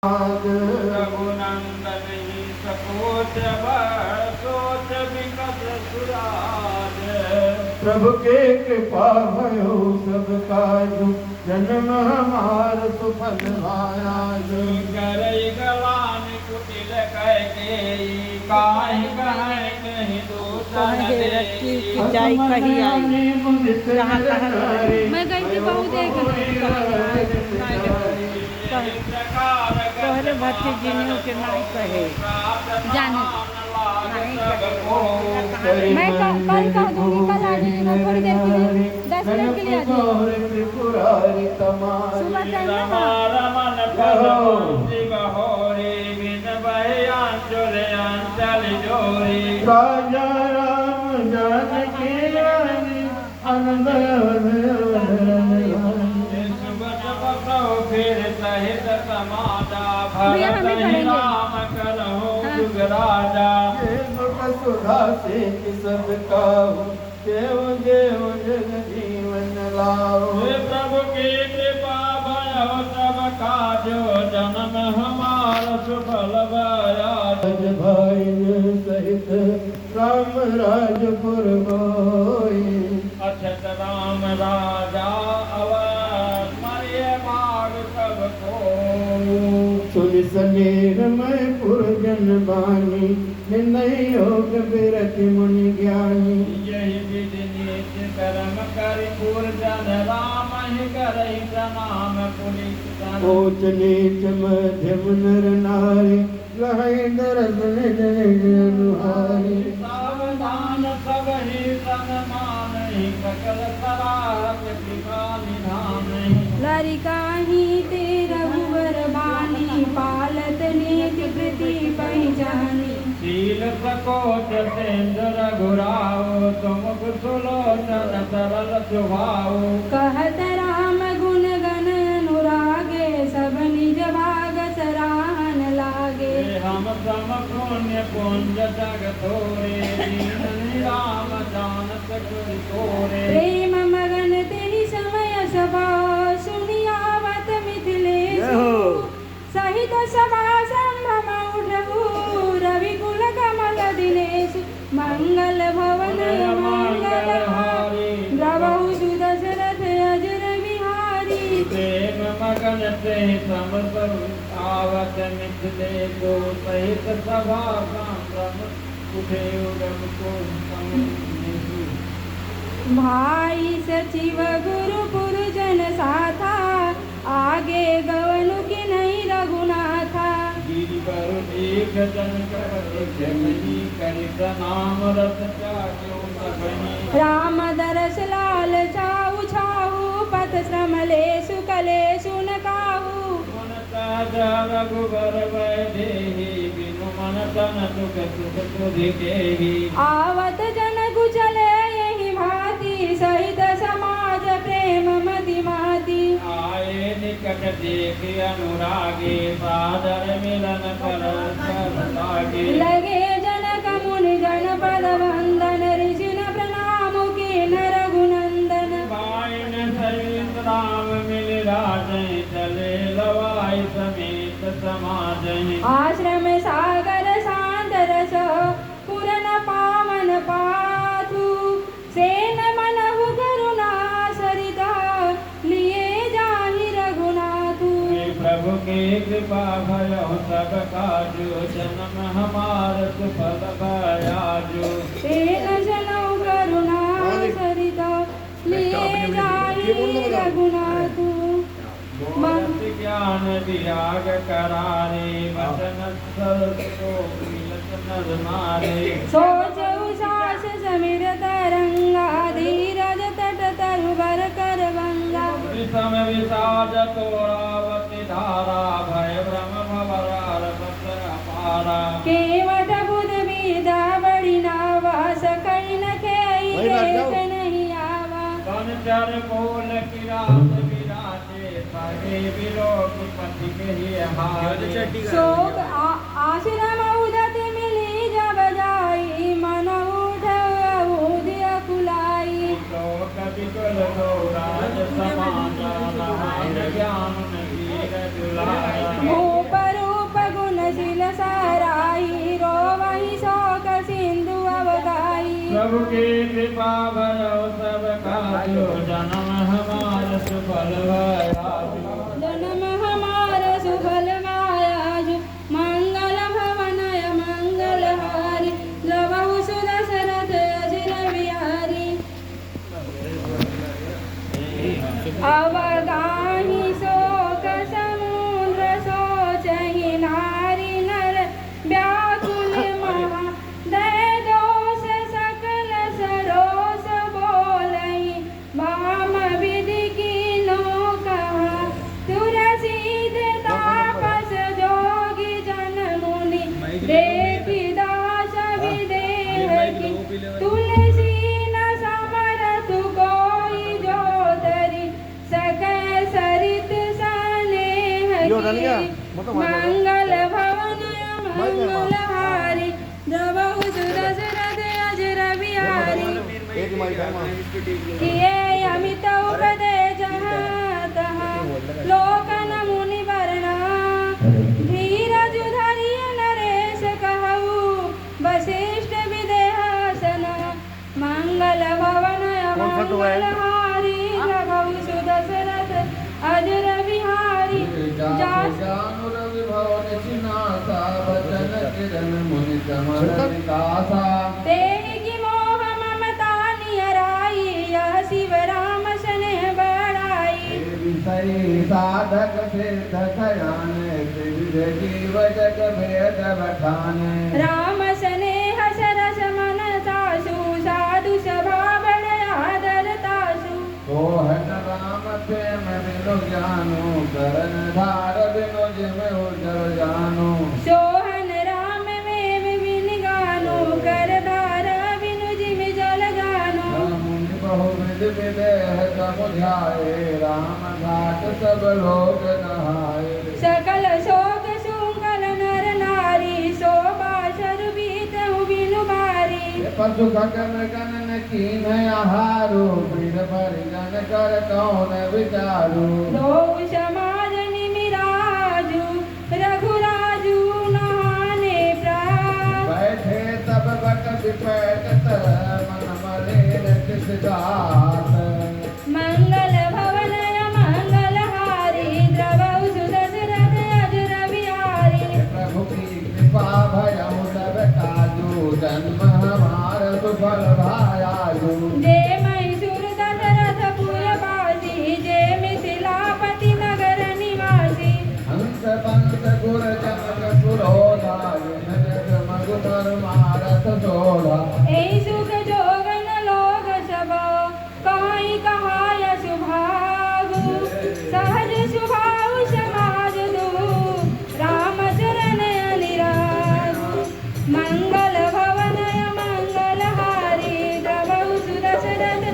रघुनंदन ही सकोच सोच विकट सुराज। प्रभु के कृपा भयो सब काजु जन्म हमार सुफल आज। करई गलान कुटिल कह के काहि कहे कहीं दूसर जाई कही आई मैं गई थी बहुत तोहरे भक्ति जिन्हों के नहीं कहे जाने मैं कल कह दूंगी, कल आ जाइए मैं थोड़ी देर के लिए 10 मिनट के लिए आ जाइए सुबह राजा राम जानकी रानी आनंद फिर सहित समाजा भैया हमें करेंगे राम करहु जुग राजा। सुधा से सब काहू देव देव जग जीवन लाओ। प्रभु की कृपा भयो सब काजो जन्म हमार सुफल भयाज। भाई सहित राम राजपुर होई अक्षत राम राजा अवध मरिय भाग सब को। सुन सनेर मैं पुरजन बानी निंदय योग बिरत मुनि ज्ञानी। यही विधि नित्य कर्म करि पूर्जन राम ही करई प्रणाम पुनीत। ऊंच नीच मध्यम नर नारी लहै दरस अनुहारी। सावधान सब ही सन्मान ही सकल सराहत कृपा निधान। लरिकाही ते रघुवर बानी पालत नीति कृति पहचानी। शील सकोच सेंद्र रघुराओ तुम सुलोचन सरल स्वभाव। कहत राम गुण गण अनुरागे सब निज भाग सराहन लागे। हम सम पुण्य पुंज जग थोरे दीन राम जानत गुर तोरे। प्रेम मगन तेहि समय सभा सुनियावत मिथिलेशु। सहित सभा संभ्रम उठऊ रविकुल कमल दिनेशु। मंगल भवन मंगल हारी द्रवहु सुदशरथ अजर विहारी। प्रेम मगन से समर आवत मिथिलेशु सहित सभा संभ्रम उठे उड़म को समेषु। भाई सचिव गुरु पुरजन साथा आगे गवनु की नहीं रघुनाथा। गिरिवर एक जन करी करि प्रणाम रत त्याग्यो सबहि। राम दरस लाल छाऊ छाऊ पथ श्रम लेसु कलेसु न काहू। मन सहज रघुबर वैदेही बिनु मन तन सुख सुख सुधिकेहि। आवत जन कुचले यही भांति सहित समाज प्रेम मति माति। आए निकट देखि अनुरागे सादर मिलन परस्पर लागे। लगे जनक मुनि जनपद वंदन ऋषि न प्रणाम के न रघुनंदन। बाइन सहित राम मिल राजै चले लवाई समेत समाजै। आश्रम सागर शांत रस पूरन पावन पाथु। सेन मनहु करुणा सरिता लिए जाहि रघुनाथु। प्रभु की कृपा भयो सब काजु जन्म हमार सुफल भयाजु। सेन जनौ करुणा सरिता लिए जाहि रघुनाथु। भक्ति ज्ञान विराग करारे वचन सतो मिलत नर नारे। सोचऊ सास समीर तरंगा धीरज तट तरुबर कर गंगा। विषम विषाद तोरावती धारा भय भ्रम भवरार बस अपारा। केवट बुध विदा बड़ी नावा सकई न खेई देख नहीं आवा। बनचर कोल किरात विराजे सहे विलोक पति के हारे। शोक आश्रम उदत मिली जब जाई मन उठउदिय कुलाई। लोक विकल गौराज समाना ज्ञान वीर दुलारा। मुँह पर भयो सब काजो जन्म हमार सुफल भयाजो जन्म हमारा सुफल भयाजो मंगल भवनय मंगलहारी द्रवहु सुदशरथ अजिर बिहारी अवगाही शोक समुद्र सोचहि नारी नर व्याकुल महा दय दोष सकल सरोस बोलहि वाम विधि कीनो कहा तुरसीद तापस जोगी जन मुनि देखि दास विदेह की तुलसी न समरथु कोई जो तरी सकै सरित सनेह की मंगल भवन मंगलहारी द्रवहु सुदशरथ अजिर बिहारी किए अमित उपदेश तहा लोकन मुनि वर्णा धीरज धरिय नरेश कहु वशिष्ठ विदेहासन मंगल भवन मंगलहारी द्रवहु सुदशरथ अजिर बिहारी जास तेहि की मोह ममता नियराई यह शिव राम स्नेह बढ़ाई साधक सिद्ध कयान जीव जग भेद बठाने राम स्नेह सरस मन तासु साधु सभा बड़ आदर तासु कोहन राम प्रेम बिनु ज्ञानो करण धार बिनु जिम उजर जानो सोहन राम में विभिन गानो कर धार बिनु जिम जल गानो मुनि बहुविध विदेह समुझाए राम घाट सब लोग नहाए सकल शोक सुंगल नर नारी शोभा शरबीत बिनु बारी पशु गगन गणन कीन आहारो पीर परिजन कर कौन विचारो लोग समाज निमिराजु रघुराजु नहाने प्राण बैठे तब बट विपैट मन मलिन किस गात मंगल भवनय मंगलहारी द्रवहु सुदशरथ अजिर बिहारी प्रभु की कृपा भयउ सब काजू जन्म हमार सुफल भायाजू जे मैसूर दशरथ पुरवासी जे मिथिलापति नगर निवासी हंस पंस गुर जनक पुरोधा जग मगुर मारत सोढ़ा ऐ सुख जोगन लोग सब कहीं कहाय सुभागु सहज सुभाव समाज दु राम चरण अनिरागु मंगल भवनय मंगलहारी द्रवहु सुदशरथ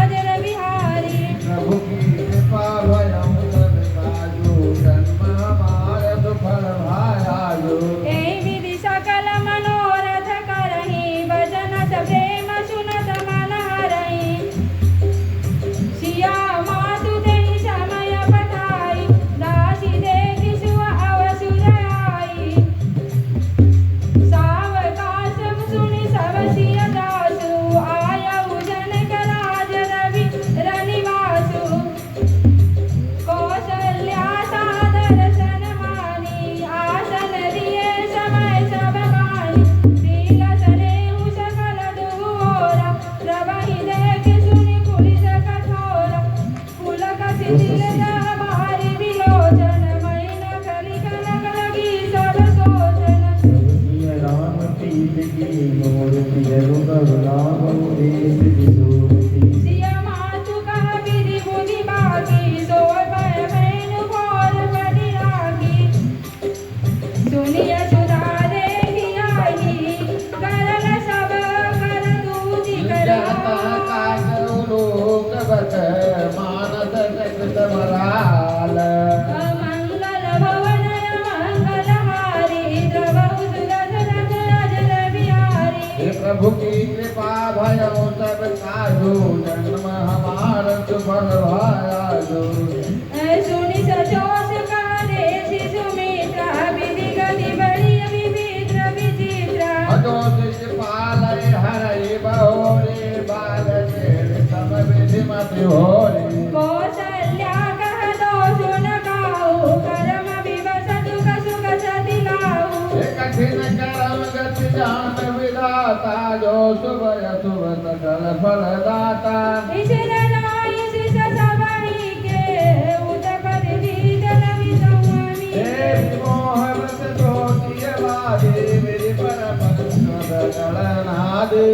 अजिर बिहारी प्रभु की कृपा भयउ सब काजू जन्म हमार सुफल भायाजू ऐ विधि सकल मनोरथ करहि भजन प्रेम सुनत मन हरहि सिया मातु देहि समय पठाई दासी देखि सुअ अवसुर आई सावकाश सुनि सब सिय दासु आयउ जनक राज रवि रनिवासु कौशल्या सादर सन्मानी आसन दिए समय सब बानी शील सनेहु सकल दुहोरा प्रवहि देखि सुनि पुलिस कठोरा पुलक शिथिल दह भारी विलोचन मैन कलि कनक लगी सब सोचन राम पीत की मूर्ति रुगलाभ देश विसूरति सिया मातु कह विधि बुद्धि बाकी सोय भय बैनु घोर बड़ी रागी सुनिय सुधा देखि आई करल सब कर दूति जाता करा काज लोक बत मानस कृत मराल मंगल भवनय मंगलहारी द्रवहु सुदशरथ अजिर बिहारी हे प्रभु की कृपा भयउ सब काजू जन्म हमार सुफल भायाजू सुनि सचोष कह देशि सुमित्रा विधि गति बड़ विभोरी कौशल्या कह दो सुन गाऊ कर्म विवश दुख सुख सति लाऊ कठिन कर्म गति जान विधाता जो शुभ अशुभ सकल फल दाता ईश्वर नाई शिष सवाई के उदपद दीदन विसंवनी देवी मोह व्रत द्रोही वादी मेरी पर गणनादि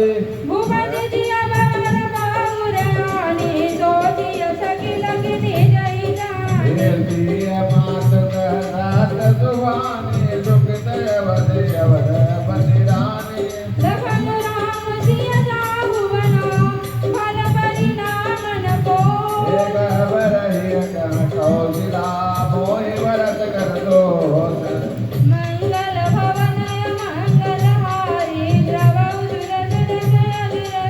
भूपति जिया भवन बाहुरानी सोचिय सकिल गिनी जय जानी मात कहनात सुभानी दुखित अवधि अवध पतिरानी लखन राम सिय जाहु बना फल परिणाम न को एक बरहि कौशिला मोहि व्रत कर दो मंगल भवन मंगल हारी द्रवौ सुरसुर जय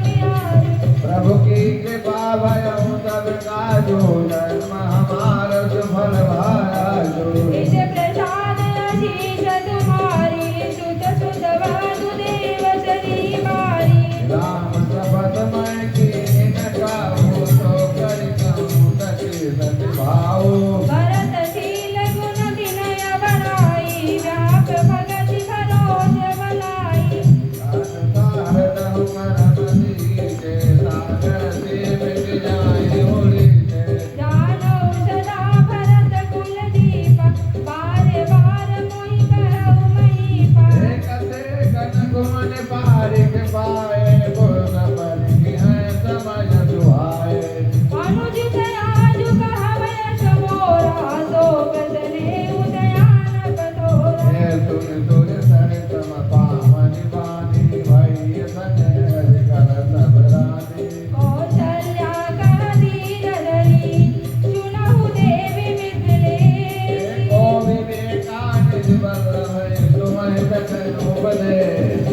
बिहारी प्रभु की कृपा भयउ सब काजो जन्म हमार सुफल भाजो इस प्रसाद आशीष तुम्हारी सुत सुत वासुदेव श्री बारी राम शपथ मैं कीन काहू तो करि कहूँ सखी सति भाऊ भरत शील गुण विनय बड़ाई व्याप भगति भरोस भलाई सारदहु करमति के सागर से मिट जाए होली से जानो सदा भरत कुल दीप बार बार मोहि कहु महीपा कते कन गुमन पारिक पाए गुण परि है समझ दुआए अनुज तराजु कहवै समोरा सो बदने उदयान पतोरा हे सुन सुन सरित पावनि वाणी भई सने हरि कर सब रानी कौशल्या कह दीन धरी सुनहु देवी मिथिले को विवेकानि बल तुम्हें सकल उपदेश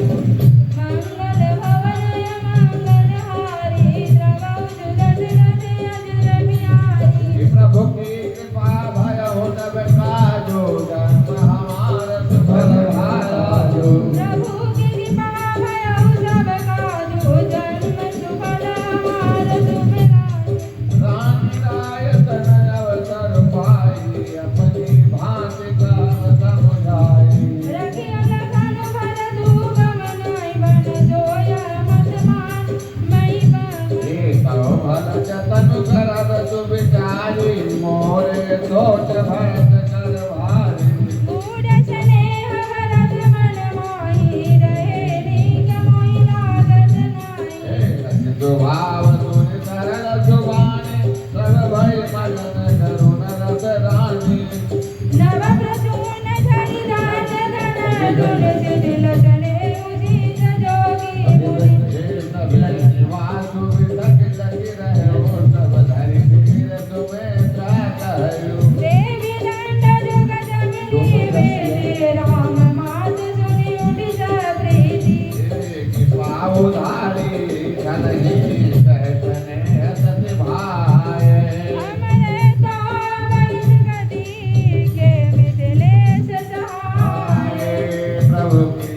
मंगल भवन मंगल हारी द्रवौ सुदर्शन अजर बिहारी प्रभु की कृपा भयउ तब काजो जन्म हमार सुफल भाजो प्रभु की कृपा भयउ सब काजो जन्म सुफल हमार सुफलाय रानी राय तनय अवसर पाई अपनी भांति का समुझाई रखिय लखन भर दूब मनाई बन जोया मत मान मई बन भल जतन करब सुविचारी मोरे सोच भरत कर भारी मूढ़ स्नेह भरत मन मोहि रहे नीक मोहि लागत नाहि स्वभाव सुन सरल सुबानी सब भय मगन करुण रस रानी नव प्रसून धरि दास धन दुल सिदिल तने उदित जोगी मुनि वासु विदक लगी रहे हो सब धरि फिर तुम्हें कहू देवी दंड जुगत मिली वेदे राम मात सुनि उठि सब प्रीति पाऊ धारी कलही कहतने सति भाए हमरे तो वंश गति के मिथिलेश सहाय प्रभु की